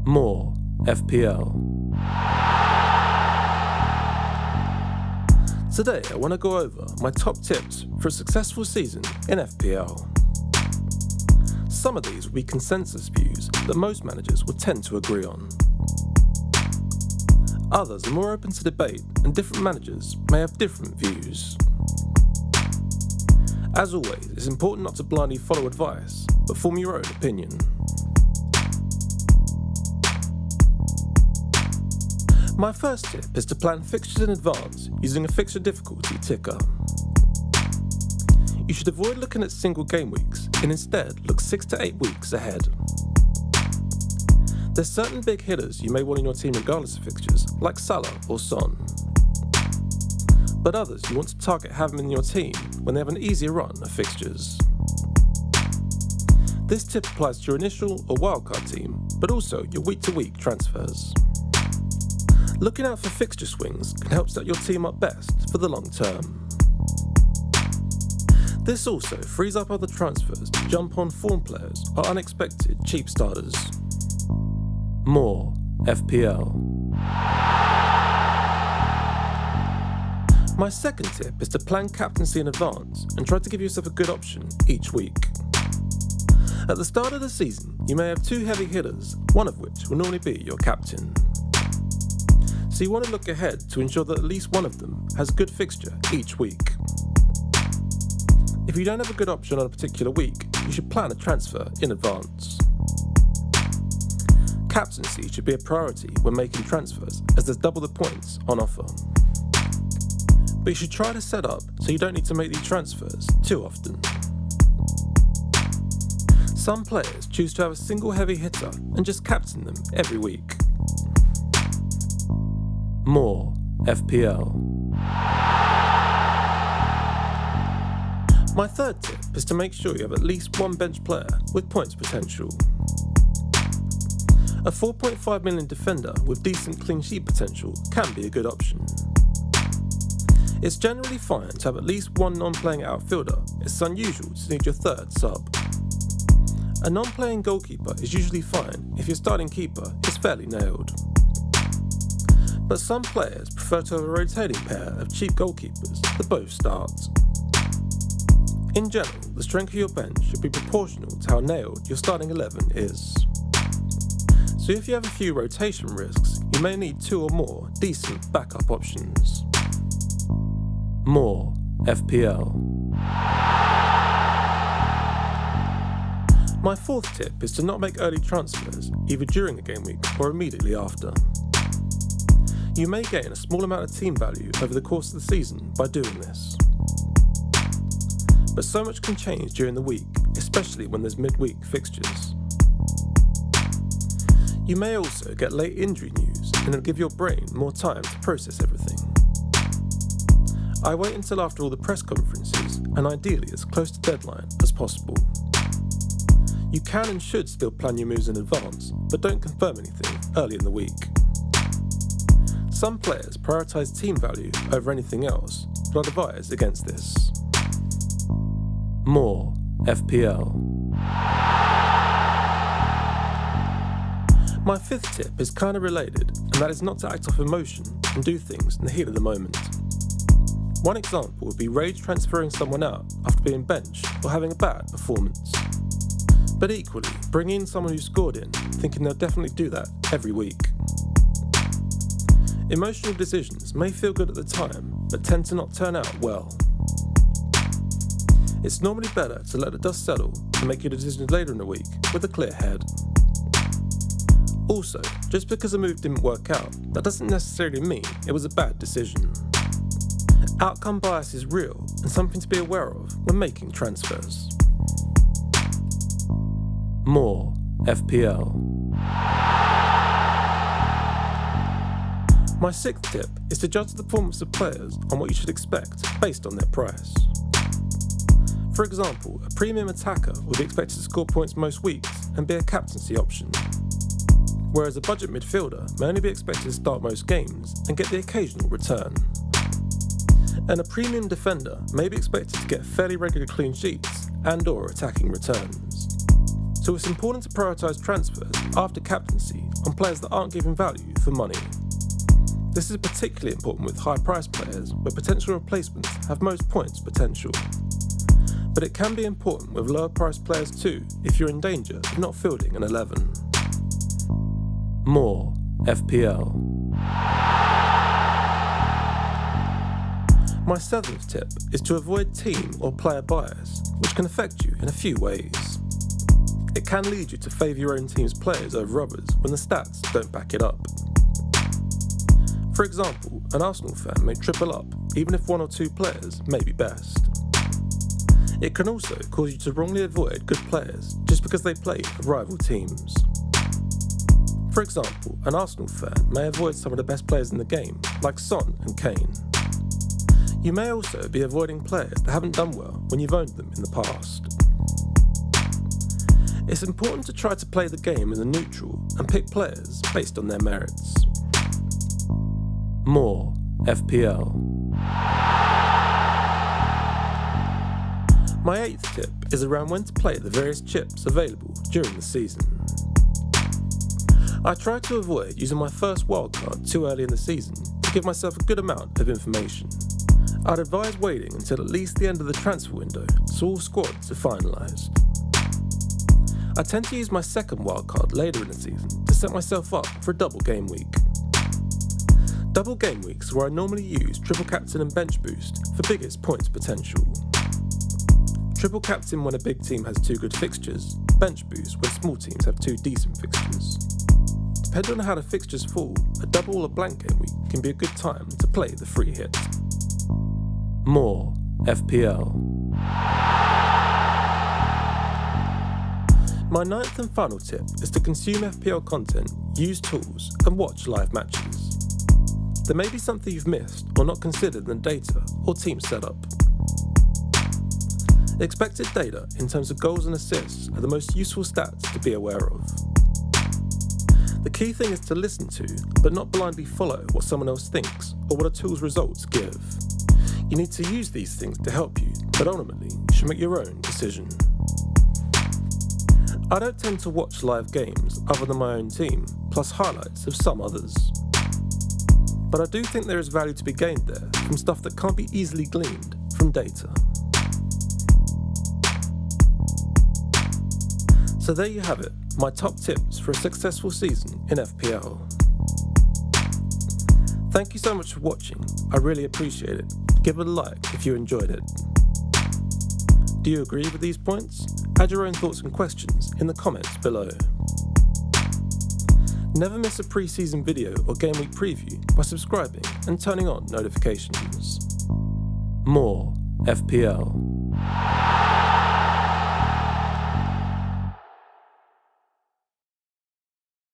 More FPL. Today I want to go over my top tips for a successful season in FPL. Some of these will be consensus views that most managers will tend to agree on. Others are more open to debate and different managers may have different views. As always, it's important not to blindly follow advice, but form your own opinion. My first tip is to plan fixtures in advance using a fixture difficulty ticker. You should avoid looking at single game weeks and instead look 6 to 8 weeks ahead. There's certain big hitters you may want in your team regardless of fixtures, like Salah or Son. But others you want to target having in your team when they have an easier run of fixtures. This tip applies to your initial or wildcard team, but also your week-to-week transfers. Looking out for fixture swings can help set your team up best for the long term. This also frees up other transfers to jump on form players or unexpected cheap starters. More FPL. My second tip is to plan captaincy in advance and try to give yourself a good option each week. At the start of the season, you may have 2 heavy hitters, one of which will normally be your captain. So you want to look ahead to ensure that at least one of them has a good fixture each week. If you don't have a good option on a particular week, you should plan a transfer in advance. Captaincy should be a priority when making transfers, as there's double the points on offer. But you should try to set up so you don't need to make these transfers too often. Some players choose to have a single heavy hitter and just captain them every week. More FPL. My third tip is to make sure you have at least one bench player with points potential. A 4.5 million defender with decent clean sheet potential can be a good option. It's generally fine to have at least one non-playing outfielder. It's unusual to need your third sub. A non-playing goalkeeper is usually fine if your starting keeper is fairly nailed. But some players prefer to have a rotating pair of cheap goalkeepers that both start. In general, the strength of your bench should be proportional to how nailed your starting 11 is. So if you have a few rotation risks, you may need 2 or more decent backup options. More FPL. My fourth tip is to not make early transfers, either during a game week or immediately after. You may gain a small amount of team value over the course of the season by doing this. But so much can change during the week, especially when there's midweek fixtures. You may also get late injury news and it'll give your brain more time to process everything. I wait until after all the press conferences and ideally as close to deadline as possible. You can and should still plan your moves in advance, but don't confirm anything early in the week. Some players prioritise team value over anything else, but I'd advise against this. More FPL. My fifth tip is kind of related, and that is not to act off emotion and do things in the heat of the moment. One example would be rage transferring someone out after being benched or having a bad performance. But equally, bringing in someone who scored in, thinking they'll definitely do that every week. Emotional decisions may feel good at the time, but tend to not turn out well. It's normally better to let the dust settle and make your decisions later in the week with a clear head. Also, just because a move didn't work out, that doesn't necessarily mean it was a bad decision. Outcome bias is real and something to be aware of when making transfers. More FPL. My sixth tip is to judge the performance of players on what you should expect based on their price. For example, a premium attacker would be expected to score points most weeks and be a captaincy option, whereas a budget midfielder may only be expected to start most games and get the occasional return. And a premium defender may be expected to get fairly regular clean sheets and/or attacking returns. so it's important to prioritise transfers after captaincy on players that aren't giving value for money. This is particularly important with high-priced players where potential replacements have most points potential. But it can be important with lower-priced players too if you're in danger of not fielding an 11. More FPL. My 7th tip is to avoid team or player bias, which can affect you in a few ways. It can lead you to favour your own team's players over others when the stats don't back it up. For example, an Arsenal fan may triple up even if one or two players may be best. It can also cause you to wrongly avoid good players just because they play for rival teams. For example, an Arsenal fan may avoid some of the best players in the game, like Son and Kane. You may also be avoiding players that haven't done well when you've owned them in the past. It's important to try to play the game as a neutral and pick players based on their merits. More FPL. My 8th tip is around when to play the various chips available during the season. I try to avoid using my first wildcard too early in the season to give myself a good amount of information. I'd advise waiting until at least the end of the transfer window so all squads are finalised. I tend to use my second wildcard later in the season to set myself up for a double game week. Double game weeks are where I normally use triple captain and bench boost for biggest points potential. Triple captain when a big team has 2 good fixtures, bench boost when small teams have 2 decent fixtures. Depending on how the fixtures fall, a double or blank game week can be a good time to play the free hit. More FPL. My 9th and final tip is to consume FPL content, use tools, and watch live matches. There may be something you've missed or not considered in the data or team setup. Expected data in terms of goals and assists are the most useful stats to be aware of. The key thing is to listen to, but not blindly follow what someone else thinks or what a tool's results give. You need to use these things to help you, but ultimately, you should make your own decision. I don't tend to watch live games other than my own team, plus highlights of some others. But I do think there is value to be gained there from stuff that can't be easily gleaned from data. So there you have it, my top tips for a successful season in FPL. Thank you so much for watching, I really appreciate it. Give it a like if you enjoyed it. Do you agree with these points? Add your own thoughts and questions in the comments below. Never miss a pre-season video or game week preview by subscribing and turning on notifications. More FPL.